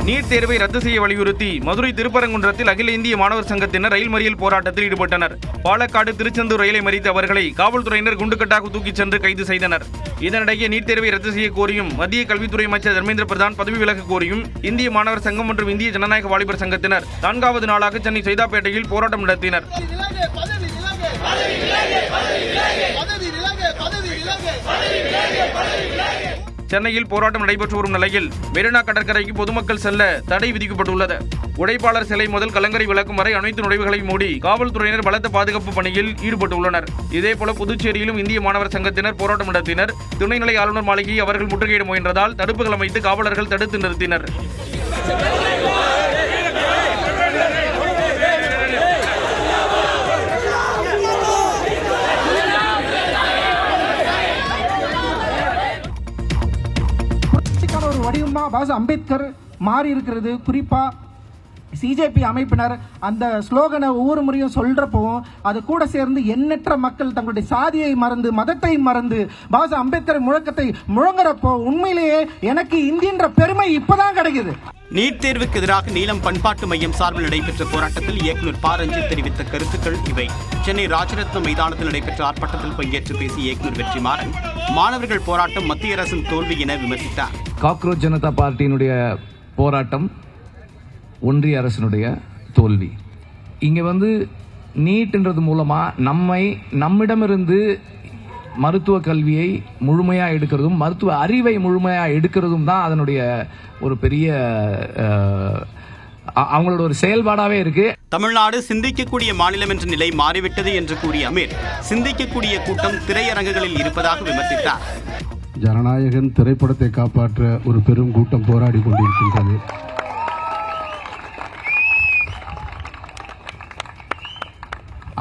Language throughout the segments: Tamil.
நீட் தேர்வை ரத்து செய்ய வலியுறுத்தி மதுரை திருப்பரங்குன்றத்தில் அகில இந்திய மாணவர் சங்கத்தினர் ரயில் மறியல் போராட்டத்தில் ஈடுபட்டனர். பாலக்காடு திருச்செந்தூர் ரயிலை மறித்த அவர்களை காவல்துறையினர் குண்டுக்கட்டாக தூக்கிச் சென்று கைது செய்தனர். இதனிடையே நீட் தேர்வை ரத்து செய்ய கோரியும் மத்திய கல்வித்துறை அமைச்சர் தர்மேந்திர பிரதான் பதவி விலக கோரியும் இந்திய மாணவர் சங்கம் மற்றும் இந்திய ஜனநாயக வாலிபர் சங்கத்தினர் 4வது நாளாக சென்னை சைதாப்பேட்டையில் போராட்டம் நடத்தினர். சென்னையில் போராட்டம் நடைபெற்று வரும் நிலையில் மெரினா கடற்கரைக்கு பொதுமக்கள் செல்ல தடை விதிக்கப்பட்டுள்ளது. உடைப்பாளர் சிலை முதல் கலங்கரை விளக்கும் வரை அனைத்து நுழைவுகளையும் மூடி காவல்துறையினர் பலத்த பாதுகாப்பு பணியில் ஈடுபட்டுள்ளனர். இதேபோல புதுச்சேரியிலும் இந்திய மாணவர் சங்கத்தினர் போராட்டம் நடத்தினர். துணைநிலை ஆளுநர் மாளிகையை அவர்கள் முற்றுகையிட முயன்றதால் தடுப்புகள் அமைத்து காவலர்கள் தடுத்து நிறுத்தினர். வடிவமா பாஸ் அம்பேத்கர் மாறி இருக்கிறது. குறிப்பா சிஜேபி அமைப்பினர் அந்த ஸ்லோகனை ஒவ்வொரு முறையும் சொல்றப்பவும் அது கூட சேர்ந்து எண்ணற்ற மக்கள் தங்களுடைய சாதியை மறந்து மதத்தை மறந்து பாஸ் அம்பேத்கர் முழக்கத்தை முழங்குறப்போ உண்மையிலேயே எனக்கு இந்தியன்ற பெருமை இப்பதான் கிடைக்குது. நீட் தேர்வுக்கு எதிராக நீலம் பண்பாட்டு மையம் சார்பில் நடைபெற்ற போராட்டத்தில் இயக்குநர் ப. ரஞ்சித் தெரிவித்த கருத்துக்கள் இவை. சென்னை ராஜரத்னம் மைதானத்தில் நடைபெற்ற ஆர்ப்பாட்டத்தில் பங்கேற்று பேசிய இயக்குநர் வெற்றிமாறன் மாணவர்கள் போராட்டம் மத்திய அரசின் தோல்வி என விமர்சித்தார். காக்ரோச் ஜனதா பார்ட்டியினுடைய போராட்டம் ஒன்றிய அரசினுடைய தோல்வி. இங்கே நீட்ன்றது மூலமா நம்மிடமிருந்து மருத்துவ கல்வியை முழுமையாக எடுக்கிறதும் மருத்துவ அறிவை முழுமையாக எடுக்கிறதும் தான் அதனுடைய ஒரு பெரிய அவங்களோட ஒரு செயல்பாடாவே இருக்கு. தமிழ்நாடு சிந்திக்கக்கூடிய மாநிலம் என்ற நிலை மாறிவிட்டது என்று கூறிய அமீர் சிந்திக்கக்கூடிய கூட்டம் திரையரங்குகளில் இருப்பதாக விமர்சித்தார். ஜனநாயகன் திரைப்படத்தை காப்பாற்ற ஒரு பெரும் கூட்டம் போராடி கொண்டிருக்கின்றது.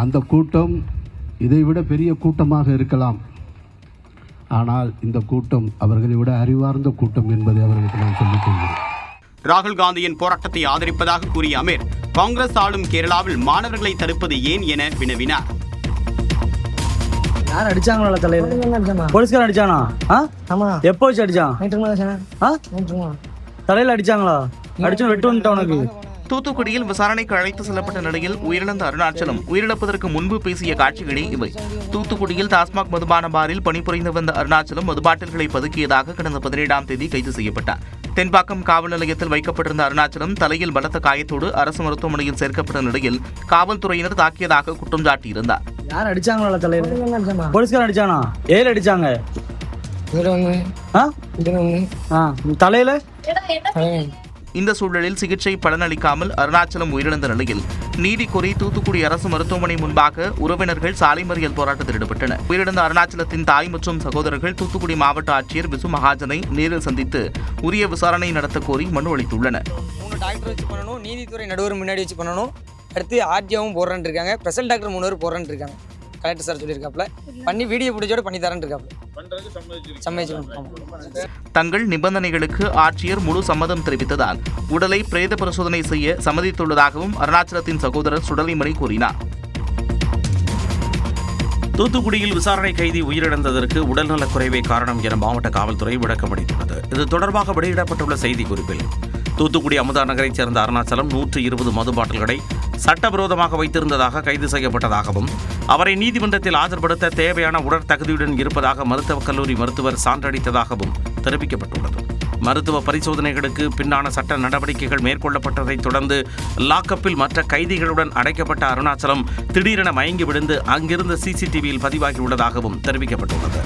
அந்த கூட்டம் இதைவிட பெரிய கூட்டமாக இருக்கலாம். ஆனால் இந்த கூட்டம் அவர்களை விட அறிவார்ந்த கூட்டம் என்பதை அவர்களுக்கு நான் சொல்லிக் கொள்கிறேன். ராகுல் காந்தியின் போராட்டத்தை ஆதரிப்பதாக கூறிய அமீர் காங்கிரஸ் ஆளும் கேரளாவில் மாணவர்களை தடுப்பது ஏன் என வினவினார். யார் அடிச்சாங்களா தலையில? போலீஸ்காரன் அடிச்சானா? எப்போ வச்சு அடிச்சான்? தலையில அடிச்சாங்களா? அடிச்சு வெட்டு வந்துட்டா உனக்கு? தூத்துக்குடியில் விசாரணைக்கு அழைத்து செல்லப்பட்ட நிலையில் உயிரிழந்த அருணாச்சலம் உயிரிழப்பதற்கு முன்பு பேசிய காட்சிகளே இவை. தூத்துக்குடியில் டாஸ்மாக் மதுபான பாரில் பணிபுரிந்து வந்த அருணாச்சலம் மதுபாட்டில்களை பதுக்கியதாக கடந்த 17ஆம் தேதி கைது செய்யப்பட்டார். தென்பாக்கம் காவல் நிலையத்தில் வைக்கப்பட்டிருந்த அருணாச்சலம் தலையில் பலத்த காயத்தோடு அரசு மருத்துவமனையில் சேர்க்கப்பட்ட நிலையில் காவல்துறையினர் தாக்கியதாக குற்றம் சாட்டியிருந்தார். யார் அடிச்சாங்களா தலையில? போலீஸ்காரன் அடிச்சானா? ஏழு அடிச்சாங்க. தலையில இந்த சூழலில் சிகிச்சை பலனளிக்காமல் அருணாச்சலம் உயிரிழந்த நிலையில் நீதி கோரி தூத்துக்குடி அரசு மருத்துவமனை முன்பாக உறவினர்கள் சாலை மறியல் போராட்டத்தில் ஈடுபட்டனர். உயிரிழந்த அருணாச்சலத்தின் தாய் மற்றும் சகோதரர்கள் தூத்துக்குடி மாவட்ட ஆட்சியர் விசு மகாஜனை நேரில் சந்தித்து உரிய விசாரணை நடத்த கோரி மனு அளித்துள்ளனர். 3 டாக்டர் வச்சு பண்ணணும், நீதித்துறை நடுவர் முன்னாடி வச்சு பண்ணணும், அடுத்து ஆர்டிஓவும் போடுறேன்னு இருக்காங்க, ஸ்பெஷல் டாக்டர் 3 பேர் போடுறேன்னு இருக்காங்க. கலெக்டர் சார் சொல்லியிருக்காப்புல பண்ணி வீடியோ பிடிச்சோட பண்ணி தரேன் இருக்காப்புல. தங்கள் நிபந்தனைகளுக்கு ஆட்சியர் முழு சம்மதம் தெரிவித்ததால் உடலை பிரேத பரிசோதனை செய்ய சம்மதித்துள்ளதாகவும் அருணாச்சலத்தின் சகோதரர் சுடலைமணி கூறினார். தூத்துக்குடியில் விசாரணை கைதி உயிரிழந்ததற்கு உடல்நலக் குறைவே காரணம் என மாவட்ட காவல்துறை விளக்கமளித்துள்ளது. இது தொடர்பாக வெளியிடப்பட்டுள்ள செய்திக்குறிப்பில் தூத்துக்குடி அமுதா நகரைச் சேர்ந்த அருணாச்சலம் 120 மது பாட்டில்களை சட்டவிரோதமாக வைத்திருந்ததாக கைது செய்யப்பட்டதாகவும் அவரை நீதிமன்றத்தில் ஆஜர்படுத்த தேவையான உடற்தகுதியுடன் இருப்பதாக மருத்துவக் கல்லூரி மருத்துவர் சான்றளித்ததாகவும் தெரிவிக்கப்பட்டுள்ளது. மருத்துவ பரிசோதனைகளுக்கு பின்னான சட்ட நடவடிக்கைகள் மேற்கொள்ளப்பட்டதைத் தொடர்ந்து லாக்கப்பில் மற்ற கைதிகளுடன் அடைக்கப்பட்ட அருணாச்சலம் திடீரென மயங்கி விழுந்து அங்கிருந்த சிசிடிவியில் பதிவாகியுள்ளதாகவும் தெரிவிக்கப்பட்டுள்ளது.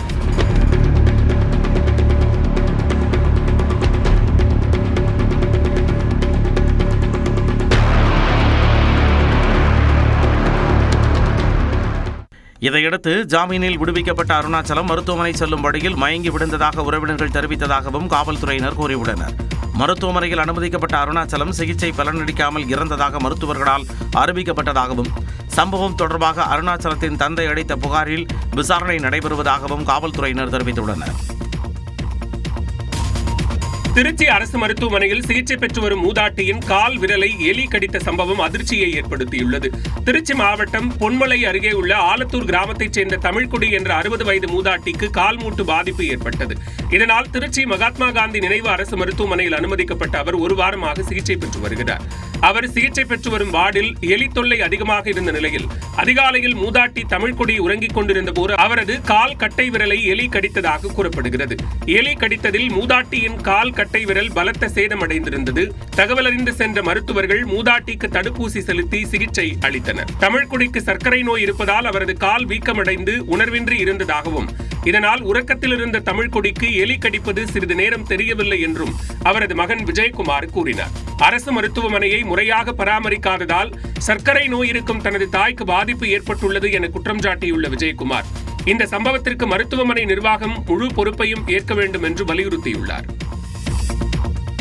இதையடுத்து ஜாமீனில் விடுவிக்கப்பட்ட அருணாச்சலம் மருத்துவமனை செல்லும் வழியில் மயங்கி விழுந்ததாக உறவினர்கள் தெரிவித்ததாகவும் காவல்துறையினர் கூறியுள்ளனர். மருத்துவமனையில் அனுமதிக்கப்பட்ட அருணாச்சலம் சிகிச்சை பலனளிக்காமல் இறந்ததாக மருத்துவர்களால் அறிவிக்கப்பட்டதாகவும் சம்பவம் தொடர்பாக அருணாச்சலத்தின் தந்தை அளித்த புகாரில் விசாரணை நடைபெறுவதாகவும் காவல்துறையினர் தெரிவித்துள்ளனர். திருச்சி அரசு மருத்துவமனையில் சிகிச்சை பெற்று வரும் மூதாட்டியின் கால் விரலை எலி கடித்த சம்பவம் அதிர்ச்சியை ஏற்படுத்தியுள்ளது. திருச்சி மாவட்டம் பொன்மலை அருகே உள்ள ஆலத்தூர் கிராமத்தைச் சேர்ந்த தமிழ்குடி என்ற 60 வயது மூதாட்டிக்கு கால் மூட்டு பாதிப்பு ஏற்பட்டது. இதனால் திருச்சி மகாத்மா காந்தி நினைவு அரசு மருத்துவமனையில் அனுமதிக்கப்பட்ட அவர் ஒரு வாரமாக சிகிச்சை பெற்று வருகிறார். அவர் சிகிச்சை பெற்று வரும் வார்டில் எலி தொல்லை அதிகமாக இருந்த நிலையில் அதிகாலையில் மூதாட்டி தமிழ்குடி உறங்கிக் கொண்டிருந்த போது அவரது கால் கட்டை விரலை எலி கடித்ததாக கூறப்படுகிறது. எலி கடித்ததில் மூதாட்டியின் கால் கட்டை விரல் பலத்த சேதமடைந்திருந்தது. தகவல் அறிந்து சென்ற மருத்துவர்கள் மூதாட்டிக்கு தடுப்பூசி செலுத்தி சிகிச்சை அளித்தனர். தமிழ்குடிக்கு சர்க்கரை நோய் இருப்பதால் அவரது கால் வீக்கமடைந்து உணர்வின்றி இருந்ததாகவும் இதனால் உறக்கத்தில் இருந்த தமிழ்குடிக்கு எலி கடிப்பது சிறிது நேரம் தெரியவில்லை என்றும் அவரது மகன் விஜயகுமார் கூறினார். அரசு மருத்துவமனையை முறையாக பராமரிக்காததால் சர்க்கரை நோய் இருக்கும் தனது தாய்க்கு பாதிப்பு ஏற்பட்டுள்ளது என குற்றம் சாட்டியுள்ள விஜயகுமார் இந்த சம்பவத்திற்கு மருத்துவமனை நிர்வாகம் முழு பொறுப்பையும் ஏற்க வேண்டும் என்று வலியுறுத்தியுள்ளார்.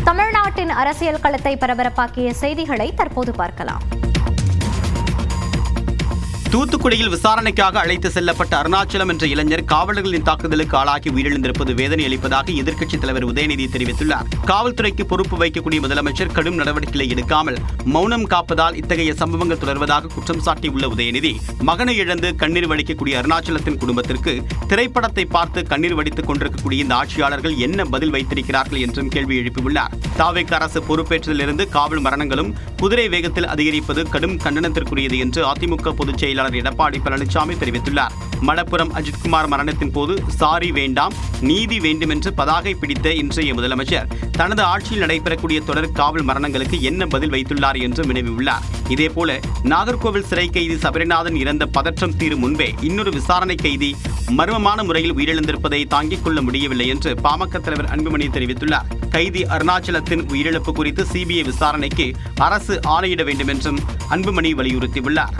தமிழ்நாட்டின் அரசியல் களத்தை பரபரப்பாக்கிய செய்திகளை தற்போது பார்க்கலாம். தூத்துக்குடியில் விசாரணைக்காக அழைத்து செல்லப்பட்ட அருணாச்சலம் என்ற இளைஞர் காவலர்களின் தாக்குதலுக்கு ஆளாகி உயிரிழந்திருப்பது வேதனை அளிப்பதாக எதிர்க்கட்சித் தலைவர் உதயநிதி தெரிவித்துள்ளார். காவல்துறைக்கு பொறுப்பு வைக்கக்கூடிய முதலமைச்சர் கடும் நடவடிக்கைகளை எடுக்காமல் மௌனம் காப்பதால் இத்தகைய சம்பவங்கள் தொடர்வதாக குற்றம் சாட்டியுள்ள உதயநிதி மகனை இழந்து கண்ணீர் வடிக்கக்கூடிய அருணாச்சலத்தின் குடும்பத்திற்கு திரைப்படத்தை பார்த்து கண்ணீர் வடித்துக் கொண்டிருக்கக்கூடிய இந்த ஆட்சியாளர்கள் என்ன பதில் வைத்திருக்கிறார்கள் என்றும் கேள்வி எழுப்பியுள்ளார். தாவேக் அரசு பொறுப்பேற்றதிலிருந்து காவல் மரணங்களும் குதிரை வேகத்தில் அதிகரிப்பது கடும் கண்டனத்திற்குரியது என்று அதிமுக பொதுச் செயலாளர் எடப்பாடி பழனிசாமி தெரிவித்துள்ளார். மடப்புரம் அஜித்குமார் மரணத்தின் போது சாரி வேண்டாம் நீதி வேண்டும் என்று பதாகை பிடித்த இன்றைய முதலமைச்சர் தனது ஆட்சியில் நடைபெறக்கூடிய தொடர் காவல் மரணங்களுக்கு என்ன பதில் வைத்துள்ளார் என்று வினவியுள்ளார். இதேபோல நாகர்கோவில் சிறை கைதி சபரிநாதன் இறந்த பதற்றம் தீரும் முன்பே இன்னொரு விசாரணை கைதி மர்மமான முறையில் உயிரிழந்திருப்பதை தாங்கிக் கொள்ள முடியவில்லை என்று பாமக தலைவர் அன்புமணி தெரிவித்துள்ளார். கைதி அருணாச்சலத்தின் உயிரிழப்பு குறித்து சிபிஐ விசாரணைக்கு அரசு ஆணையிட வேண்டும் என்றும் அன்புமணி வலியுறுத்தியுள்ளார்.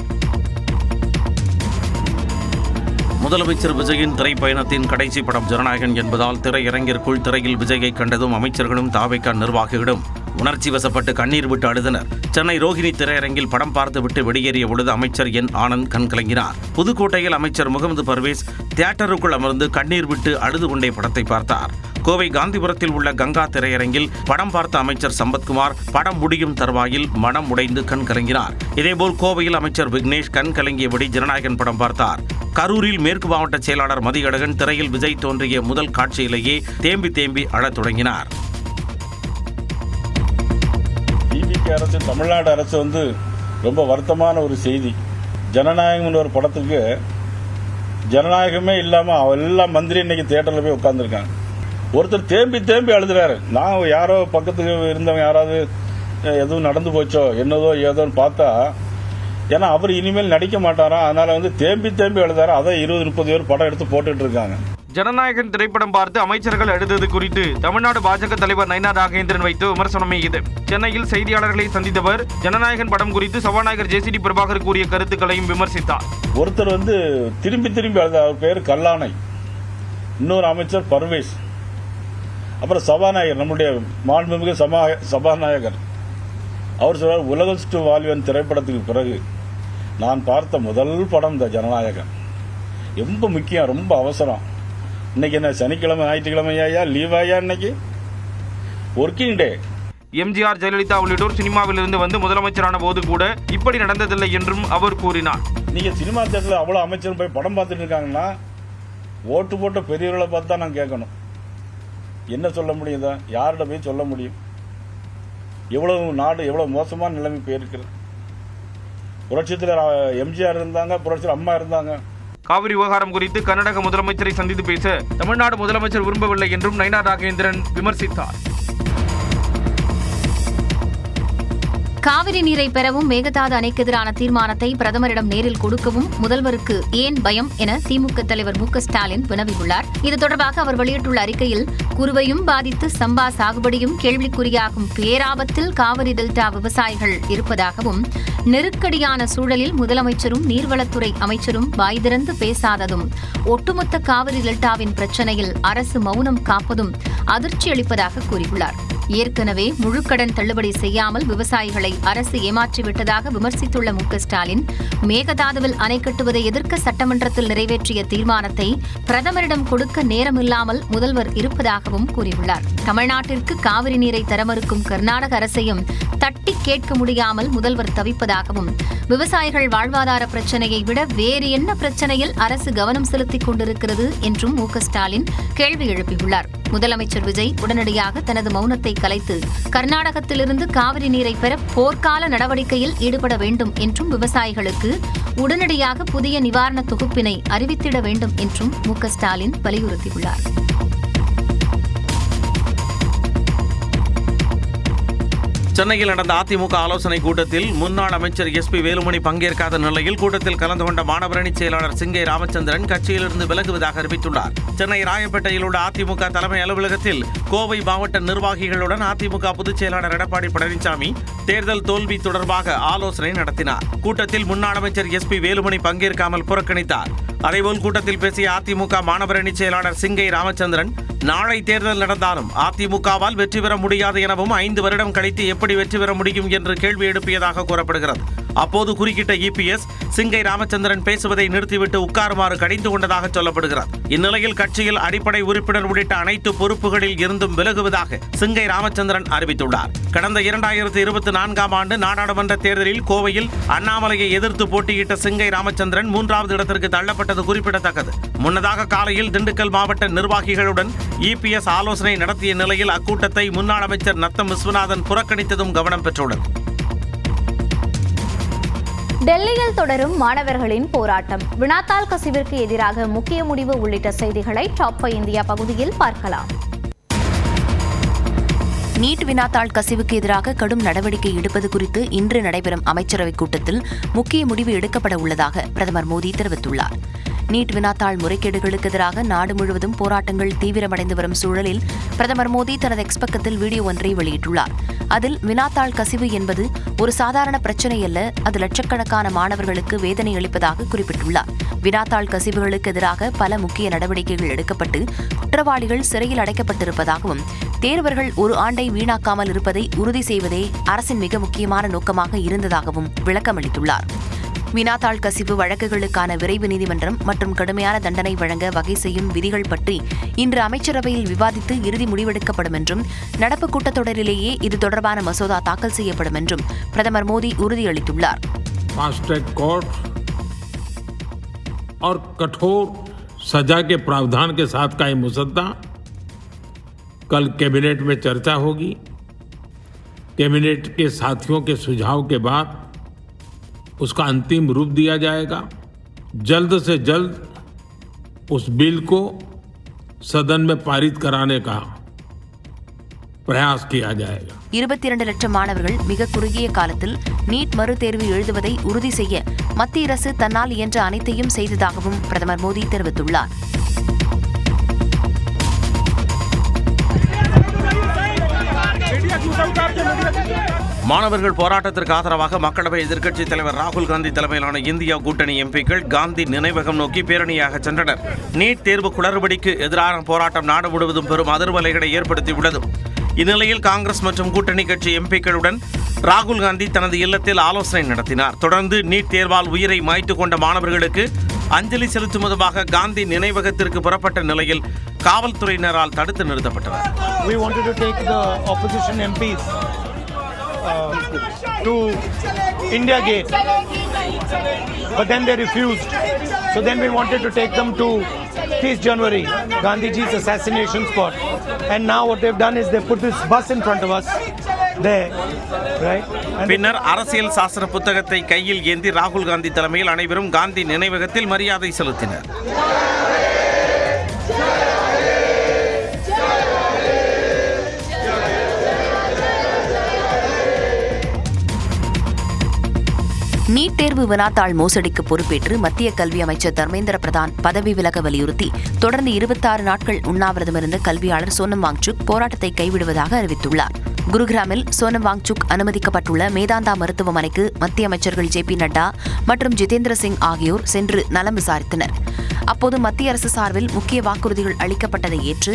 முதலமைச்சர் விஜயின் திரைப்பயணத்தின் கடைசி படம் ஜனநாயகன் என்பதால் திரையரங்கிற்குள் திரையில் விஜயை கண்டதும் அமைச்சர்களும் தாவேகா நிர்வாகிகளும் உணர்ச்சி வசப்பட்டு கண்ணீர் விட்டு அழுதனர். சென்னை ரோஹிணி திரையரங்கில் படம் பார்த்துவிட்டு வெளியேறிய பொழுது அமைச்சர் என் ஆனந்த் கண் கலங்கினார். புதுக்கோட்டையில் அமைச்சர் முகமது பர்வேஸ் தியேட்டருக்குள் அமர்ந்து கண்ணீர் விட்டு அழுது கொண்டே படத்தை பார்த்தார். கோவை காந்திபுரத்தில் உள்ள கங்கா திரையரங்கில் படம் பார்த்த அமைச்சர் சம்பத்குமார் படம் முடியும் தருவாயில் மனம் உடைந்து கண் கலங்கினார். இதேபோல் கோவையில் அமைச்சர் விக்னேஷ் கண் கலங்கியபடி ஜனநாயகன் படம் பார்த்தார். கரூரில் மேற்கு மாவட்ட செயலாளர் மதியழகன் திரையில் விஜய் தோன்றிய முதல் காட்சியிலேயே தேம்பி தேம்பி அழத் தொடங்கினார். அரசு தமிழ்நாடு அரசு ரொம்ப வருத்தமான ஒரு செய்தி. ஜனநாயகம் ஒரு படத்துக்கு ஜனநாயகமே இல்லாம எல்லா மந்திரி இன்னைக்கு தியேட்டர்ல போய் உட்கார்ந்துருக்காங்க. ஒருத்தர் தேம்பி தேம்பி அழுதுறாரு. நான் யாரோ பக்கத்துக்கு இருந்தவங்க யாராவது எதுவும் நடந்து போச்சோ என்னதோ ஏதோன்னு பார்த்தா, ஏன்னா அவர் இனிமேல் நடிக்க மாட்டாரா, அதனால தேம்பி தேம்பி அழுதாரு. அதை 20-30 பேர் படம் எடுத்து போட்டுட்டு இருக்காங்க. ஜனநாயகன் திரைப்படம் பார்த்து அமைச்சர்கள் எழுதுவது குறித்து தமிழ்நாடு பாஜக தலைவர் நயினா நாகேந்திரன் வைத்த விமர்சனமே இது. சென்னையில் செய்தியாளர்களை சந்தித்தவர் ஜனநாயகன் படம் குறித்து சபாநாயகர் ஜேசிடி பிரபாகர் கூறிய கருத்துக்களையும் விமர்சித்தார். ஒருத்தர் திரும்பி திரும்பி அழுதார். அவர் பேர் கல்லானை, இன்னொரு அமைச்சர் பர்வேஸ், அப்புறம் சபாநாயகர், நம்முடைய மாண்புமிகு சபாநாயகர். அவர் சொல்றார், உலகம் சுற்று வாழ்வன் திரைப்படத்துக்கு பிறகு நான் பார்த்த முதல் படம் இந்த ஜனநாயகன். ரொம்ப முக்கியம், ரொம்ப அவசரம். இன்னைக்கு என்ன சனிக்கிழமை ஞாயிற்றுக்கிழமையா லீவாயா? இன்னைக்கு ஒர்க்கிங் டே. எம்ஜிஆர் ஜெயலலிதா உள்ளிட்டோர் சினிமாவிலிருந்து வந்து முதலமைச்சரான போது கூட இப்படி நடந்ததில்லை என்றும் அவர் கூறினார். நீங்க சினிமா தேட்டர்ல அவ்வளவு அமைச்சர் போய் படம் பார்த்துட்டு இருக்காங்கன்னா ஓட்டு போட்ட பெரியவர்களை பார்த்து தான் நான் கேட்கணும். என்ன சொல்ல முடியுதா? யார்கிட்ட போய் சொல்ல முடியும்? எவ்வளவு நாடு எவ்வளவு மோசமான நிலைமை போயிருக்கிறது. புரட்சித்தில் எம்ஜிஆர் இருந்தாங்க, புரட்சியில் அம்மா இருந்தாங்க. காவிரி விவகாரம் குறித்து கர்நாடக முதலமைச்சரை சந்தித்து பேச தமிழ்நாடு முதலமைச்சர் விரும்பவில்லை என்றும் நயினா நாகேந்திரன் விமர்சித்தார். காவிரி நீரை பெறவும் மேகதாது அணைக்கு எதிரான தீர்மானத்தை பிரதமரிடம் நேரில் கொடுக்கவும் முதல்வருக்கு ஏன் பயம் என திமுக தலைவர் மு க ஸ்டாலின் வினவியுள்ளார். இது தொடர்பாக அவர் வெளியிட்டுள்ள அறிக்கையில், குறுவையும் பாதித்து சம்பா சாகுபடியும் கேள்விக்குறியாகும் பேராபத்தில் காவிரி டெல்டா விவசாயிகள் இருப்பதாகவும், நெருக்கடியான சூழலில் முதலமைச்சரும் நீர்வளத்துறை அமைச்சரும் வாய் திறந்து பேசாததும், ஒட்டுமொத்த காவிரி டெல்டாவின் பிரச்சினையில் அரசு மௌனம் காப்பதும் அதிர்ச்சி அளிப்பதாக கூறியுள்ளார். ஏற்கனவே முழுக்கடன் தள்ளுபடி செய்யாமல் விவசாயிகளை அரசு ஏமாற்றிவிட்டதாக விமர்சித்துள்ள மு.க.ஸ்டாலின் மேகதாதுவில் அணை கட்டுவதை எதிர்க்க சட்டமன்றத்தில் நிறைவேற்றிய தீர்மானத்தை பிரதமரிடம் கொடுக்க நேரமில்லாமல் முதல்வர் இருப்பதாகவும் கூறியுள்ளார். தமிழ்நாட்டிற்கு காவிரி நீரை தர மறுக்கும் கர்நாடக அரசையும் தட்டி கேட்க முடியாமல் முதல்வர் தவிப்பதாகவும், விவசாயிகள் வாழ்வாதார பிரச்சனையை விட வேறு என்ன பிரச்சனையில் அரசு கவனம் செலுத்திக் கொண்டிருக்கிறது என்றும் மு.க.ஸ்டாலின் கேள்வி எழுப்பியுள்ளார். முதலமைச்சர் விஜய் உடனடியாக தனது மௌனத்தை கலைத்து கர்நாடகத்திலிருந்து காவிரி நீரை பெற போர்க்கால நடவடிக்கையில் ஈடுபட வேண்டும் என்றும், விவசாயிகளுக்கு உடனடியாக புதிய நிவாரண தொகுப்பினை அறிவித்திட வேண்டும் என்றும் மு.க.ஸ்டாலின் வலியுறுத்தியுள்ளார். சென்னையில் நடந்த அதிமுக ஆலோசனை கூட்டத்தில் முன்னாள் அமைச்சர் SP வேலுமணி பங்கேற்காத நிலையில் கூட்டத்தில் கலந்து கொண்ட மாணவரணி செயலாளர் சிங்கை ராமச்சந்திரன் கட்சியிலிருந்து விலகுவதாக அறிவித்துள்ளார். சென்னை ராயப்பேட்டையில் உள்ள அதிமுக தலைமை அலுவலகத்தில் கோவை மாவட்ட நிர்வாகிகளுடன் அதிமுக பொதுச் செயலாளர் எடப்பாடி பழனிசாமி தேர்தல் தோல்வி தொடர்பாக ஆலோசனை நடத்தினார். கூட்டத்தில் முன்னாள் அமைச்சர் SP வேலுமணி பங்கேற்காமல் புறக்கணித்தார். அதேபோல் கூட்டத்தில் பேசிய அதிமுக மாணவரணி செயலாளர் சிங்கை ராமச்சந்திரன், நாளை தேர்தல் நடந்தாலும் அதிமுகவால் வெற்றி பெற முடியாது எனவும் 5 வருடம் கழித்து எப்படி வெற்றி பெற முடியும் என்று கேள்வி எழுப்பியதாக கூறப்படுகிறது. அப்போது குறுக்கிட்ட EPS சிங்கை ராமச்சந்திரன் பேசுவதை நிறுத்திவிட்டு உட்காருமாறு கடிந்து கொண்டதாக சொல்லப்படுகிறது. இந்நிலையில் கட்சியில் அடிப்படை உறுப்பினர் உள்ளிட்ட அனைத்து பொறுப்புகளில் இருந்தும் விலகுவதாக சிங்கை ராமச்சந்திரன் அறிவித்துள்ளார். கடந்த 2024ஆம் ஆண்டு நாடாளுமன்ற தேர்தலில் கோவையில் அண்ணாமலையை எதிர்த்து போட்டியிட்ட சிங்கை ராமச்சந்திரன் 3வது இடத்திற்கு தள்ளப்பட்டது குறிப்பிடத்தக்கது. முன்னதாக காலையில் திண்டுக்கல் மாவட்ட நிர்வாகிகளுடன் EPS ஆலோசனை நடத்திய நிலையில் அக்கூட்டத்தை முன்னாள் அமைச்சர் நத்தம் விஸ்வநாதன் புறக்கணித்ததும் கவனம் பெற்றுள்ளது. டெல்லியில் தொடரும் மாணவர்களின் போராட்டம், வினாத்தாள் கசிவிற்கு எதிராக முக்கிய முடிவு உள்ளிட்ட செய்திகளை டாப் 5 இந்தியா பகுதியில் பார்க்கலாம். நீட் வினாத்தாள் கசிவுக்கு எதிராக கடும் நடவடிக்கை எடுப்பது குறித்து இன்று நடைபெறும் அமைச்சரவைக் கூட்டத்தில் முக்கிய முடிவு எடுக்கப்பட உள்ளதாக பிரதமர் மோடி தெரிவித்துள்ளார். நீட் வினாத்தாள் முறைகேடுகளுக்கு எதிராக நாடு முழுவதும் போராட்டங்கள் தீவிரமடைந்து வரும் சூழலில் பிரதமர் மோடி தனது எக்ஸ் பக்கத்தில் வீடியோ ஒன்றை வெளியிட்டுள்ளார். அதில் வினாத்தாள் கசிவு என்பது ஒரு சாதாரண பிரச்சினை அல்ல, அது லட்சக்கணக்கான மாணவர்களுக்கு வேதனை அளிப்பதாக குறிப்பிட்டுள்ளார். வினாத்தாள் கசிவுகளுக்கு எதிராக பல முக்கிய நடவடிக்கைகள் எடுக்கப்பட்டு குற்றவாளிகள் சிறையில் அடைக்கப்பட்டிருப்பதாகவும், தேர்வர்கள் 1 ஆண்டை வீணாக்காமல் இருப்பதை உறுதி செய்வதே அரசின் மிக முக்கியமான நோக்கமாக இருந்ததாகவும் விளக்கமளித்துள்ளார். வினாத்தாள் கசிவு வழக்குகளுக்கான விரைவு நீதிமன்றம் மற்றும் கடுமையான தண்டனை வழங்க வகை செய்யும் விதிகள் பற்றி இன்று அமைச்சரவையில் விவாதித்து இறுதி முடிவெடுக்கப்படும் என்றும், நடப்பு கூட்டத்தொடரிலேயே இது தொடர்பான மசோதா தாக்கல் செய்யப்படும் என்றும் பிரதமர் மோடி உறுதியளித்துள்ளார். फास्ट ट्रैक कोर्ट और कठोर सजा के प्रावधान के साथ का ये मुसद्दा कल कैबिनेट में चर्चा होगी. कैबिनेट के साथियों के सुझाव के बाद उसका अंतिम रूप दिया जाएगा. जल्द से जल्द उस बिल को सदन में पारित कराने का प्रयास किया जाएगा. 22 லட்சம் மாணவர்கள் மிக குறுகிய காலத்தில் நீட் மறுதேர்வு எழுதுவதை உறுதி செய்ய மத்திய அரசு தன்னால் இயன்ற அனைத்தையும் செய்ததாகவும் பிரதமர் மோடி தெரிவித்துள்ளார். மாணவர்கள் போராட்டத்திற்கு ஆதரவாக மக்களவை எதிர்க்கட்சித் தலைவர் ராகுல் காந்தி தலைமையிலான இந்தியா கூட்டணி எம்பிக்கள் காந்தி நினைவகம் நோக்கி பேரணியாக சென்றனர். நீட் தேர்வு குளறுபடிக்கு எதிரான போராட்டம் நாடு முழுவதும் பெரும் அதிர்வலைகளை ஏற்படுத்தியுள்ளது. இந்நிலையில் காங்கிரஸ் மற்றும் கூட்டணி கட்சி எம்பிக்களுடன் ராகுல் காந்தி தனது இல்லத்தில் ஆலோசனை நடத்தினார். தொடர்ந்து நீட் தேர்வால் உயிரை மாய்த்து கொண்ட மாணவர்களுக்கு அஞ்சலி செலுத்தும் விதமாக காந்தி நினைவகத்திற்கு புறப்பட்ட நிலையில் காவல்துறையினரால் தடுத்து நிறுத்தப்பட்டனர். To India Gate, but then they refused. So then we wanted to take them to 30th January, Gandhiji's assassination spot. And now what they've done is they put this bus in front of us there, right? பின்னர் அரசியல் சாசன புத்தகத்தை கையில் ஏந்தி ராகுல் காந்தி தலைமையில் அனைவரும் காந்தி நினைவகத்தில் மரியாதை செலுத்தினர். நீட் தேர்வு வினாத்தாள் மோசடிக்கு பொறுப்பேற்று மத்திய கல்வி அமைச்சர் தர்மேந்திர பிரதான் பதவி விலக வலியுறுத்தி தொடர்ந்து 26 நாட்கள் உண்ணாவிரதமிருந்த கல்வியாளர் சோனம் வாங்சுக் போராட்டத்தை கைவிடுவதாக அறிவித்துள்ளார். குருகிராமில் சோனம் வாங்சுக் அனுமதிக்கப்பட்டுள்ள மேதாந்தா மருத்துவமனைக்கு மத்திய அமைச்சர்கள் ஜே.பி. நட்டா மற்றும் ஜிதேந்திர சிங் ஆகியோர் சென்று நலம் விசாரித்தனர். அப்போது மத்திய அரசு சார்பில் முக்கிய வாக்குறுதிகள் அளிக்கப்பட்டதை ஏற்று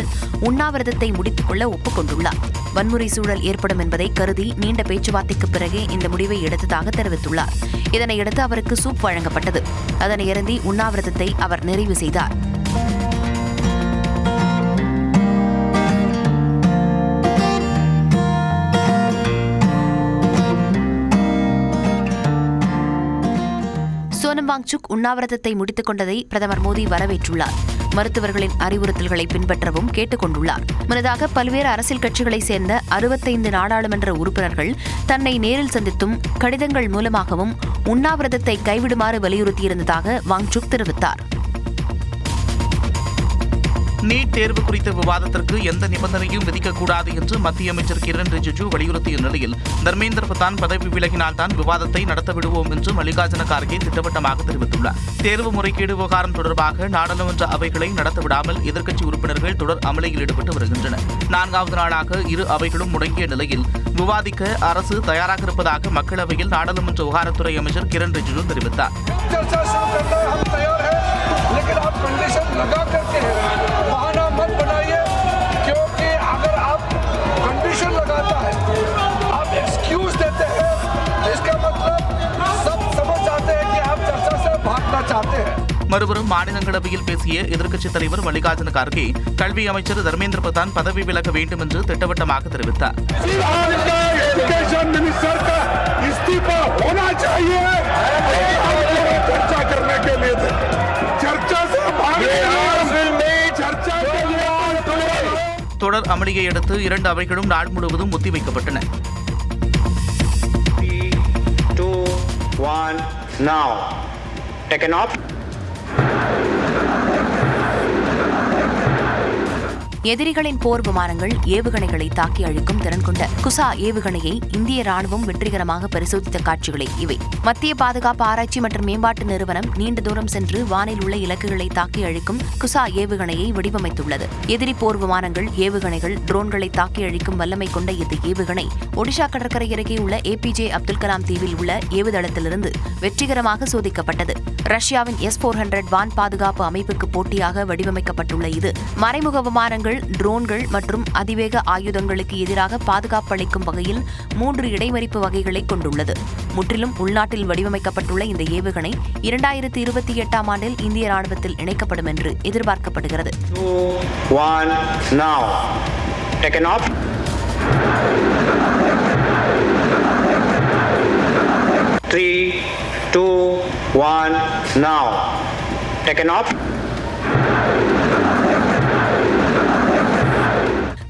உண்ணாவிரதத்தை முடித்துக் கொள்ள ஒப்புக்கொண்டுள்ளார். வன்முறை சூழல் ஏற்படும் என்பதை கருதி நீண்ட பேச்சுவார்த்தைக்கு பிறகே இந்த முடிவை எடுத்ததாக தெரிவித்துள்ளார். இதனையடுத்து அவருக்கு சூப் வழங்கப்பட்டது. அதனை அருந்தி உண்ணாவிரதத்தை அவர் நிறைவு செய்தார். சோனம் வாங்சுக் உண்ணாவிரதத்தை முடித்துக் கொண்டதை பிரதமர் மோடி வரவேற்றுள்ளார். மருத்துவர்களின் அறிவுறுத்தல்களை பின்பற்றவும் கேட்டுக் கொண்டுள்ளார். முன்னதாக பல்வேறு அரசியல் கட்சிகளைச் சேர்ந்த 65 நாடாளுமன்ற உறுப்பினர்கள் தன்னை நேரில் சந்தித்தும் கடிதங்கள் மூலமாகவும் உண்ணாவிரதத்தை கைவிடுமாறு வலியுறுத்தியிருந்ததாக வாங்சுக் தெரிவித்தார். நீட் தேர்வு குறித்த விவாதத்திற்கு எந்த நிபந்தனையும் விதிக்கக்கூடாது என்று மத்திய அமைச்சர் கிரண் ரிஜிஜு வலியுறுத்திய நிலையில் தர்மேந்திர பிரதான் பதவி விலகினால்தான் விவாதத்தை நடத்த விடுவோம் என்று மல்லிகார்ஜுன கார்கே திட்டவட்டமாக தெரிவித்துள்ளார். தேர்வு முறைகேடு விவகாரம் தொடர்பாக நாடாளுமன்ற அவைகளை நடத்த விடாமல் எதிர்க்கட்சி உறுப்பினர்கள் தொடர் அமளியில் ஈடுபட்டு வருகின்றனர். 4வது நாளாக இரு அவைகளும் முடங்கிய நிலையில் விவாதிக்க அரசு தயாராக இருப்பதாக மக்களவையில் நாடாளுமன்ற விவகாரத்துறை அமைச்சர் கிரண் ரிஜிஜு தெரிவித்தார். மறுபுறம் மாநிலங்களவையில் பேசிய எதிர்க்கட்சித் தலைவர் மல்லிகார்ஜுன கார்கே கல்வி அமைச்சர் தர்மேந்திர பிரதான் பதவி விலக வேண்டும் என்று திட்டவட்டமாக தெரிவித்தார். தொடர் அமளியை அடுத்து 2 அவைகளும் நாள் முழுவதும் ஒத்திவைக்கப்பட்டன. 3, 2, 1, now. Taken off. எதிரிகளின் போர் விமானங்கள் ஏவுகணைகளை தாக்கி அழிக்கும் திறன் கொண்ட குசா ஏவுகணையை இந்திய ராணுவம் வெற்றிகரமாக பரிசோதித்த காட்சிகளே இவை. மத்திய பாதுகாப்பு ஆராய்ச்சி மற்றும் மேம்பாட்டு நிறுவனம் நீண்ட தூரம் சென்று வானில் உள்ள இலக்குகளை தாக்கி அழிக்கும் குசா ஏவுகணையை வடிவமைத்துள்ளது. எதிரி போர் விமானங்கள், ஏவுகணைகள், ட்ரோன்களை தாக்கி அழிக்கும் வல்லமை கொண்ட இந்த ஏவுகணை ஒடிஷா கடற்கரை அருகே உள்ள ஏபிஜே அப்துல் கலாம் தீவில் உள்ள ஏவுதளத்திலிருந்து வெற்றிகரமாக சோதிக்கப்பட்டது. ரஷ்யாவின் S-400 வான் பாதுகாப்பு அமைப்புக்கு போட்டியாக வடிவமைக்கப்பட்டுள்ள இது மறைமுக விமானங்கள், ட்ரோன்கள் மற்றும் அதிவேக ஆயுதங்களுக்கு எதிராக பாதுகாப்பு அளிக்கும் வகையில் 3 இடைமறிப்பு வகைகளை கொண்டுள்ளது. முற்றிலும் உள்நாட்டில் வடிவமைக்கப்பட்டுள்ள இந்த ஏவுகணை 2028ஆம் ஆண்டில் இந்திய ராணுவத்தில் இணைக்கப்படும் என்று எதிர்பார்க்கப்படுகிறது. 2, 1, now. Taken off. 3, 2, 1, now. Taken off.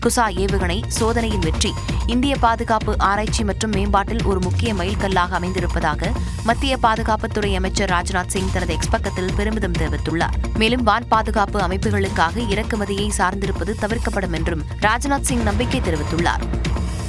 Kusha ஏவுகணை சோதனையின் வெற்றி இந்திய பாதுகாப்பு ஆராய்ச்சி மற்றும் மேம்பாட்டில் ஒரு முக்கிய மைல்கல்லாக அமைந்திருப்பதாக மத்திய பாதுகாப்புத்துறை அமைச்சர் ராஜ்நாத் சிங் தனது எக்ஸ் பக்கத்தில் பெருமிதம் தெரிவித்துள்ளார். மேலும் வான் பாதுகாப்பு அமைப்புகளுக்காக இறக்குமதியை சார்ந்திருப்பது தவிர்க்கப்படும் என்றும் ராஜ்நாத் சிங் நம்பிக்கை தெரிவித்துள்ளார்.